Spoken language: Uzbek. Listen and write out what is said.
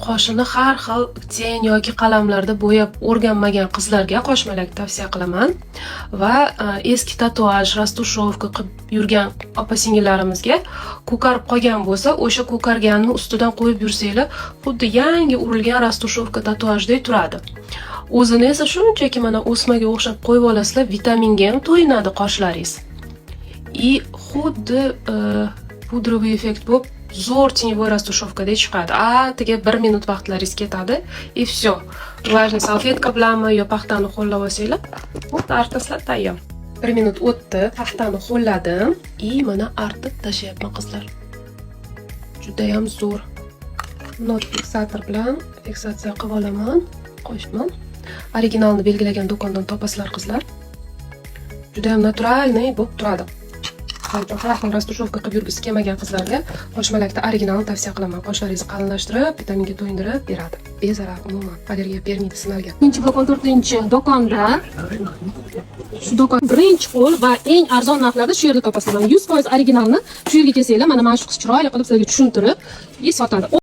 qoshini har xil ten yoki qalamlarda bo'yab o'rganmagan qizlarga qoshmalak tavsiya qilaman va eski tatuaj, rastushovka qilib yurgan opa-singillarimizga ko'karib qolgan bo'lsa, o'sha ko'karganni ustidan qo'yib yursanglar, xuddi yangi urilgan rastushovka tatuajdek turadi. O'zini esa shunchaki mana o'smaga o'xshab qo'yib olasizlar, vitaminga ham to'yinadi qoshlaringiz. И xuddi pudroviy effekt bo'lib zo'r tеневой растушевкада chiqadi. Atigi 1 minut vaqtlaringiz ketadi и все. Влажный salfetka bilanmi yo paxtani qo'llab olsanglar, xuddi artlaslar tayyor. 1 minut o'tdi, paxtani qo'lladim и mana artib tashlayapman qizlar. Juda ham zo'r. Not fiksator bilan fiksatsiya qilib olaman, qo'shman. Originalni belgilagan do'kondan topasizlar qizlar. Juda ham naturalniy bo'lib turadi. Har xil rastushovka qilib yurgisi kelmagan qizlarga qoshmalakda originalni tavsiya qilaman. Qoshlaringizni qalinlashtirib, vitaminga to'yindirib beradi. Bezarar umuman. Allergiya bermaydi sinalgan. 4-do'kon 4-do'konda shu do'kon birinchi qo'l va eng arzon narxlarda shu yerda topasizlar. 100% originalni shu yerga kelsanglar, mana shu qiz chiroyli qilib sizlarga tushuntirib sotadi.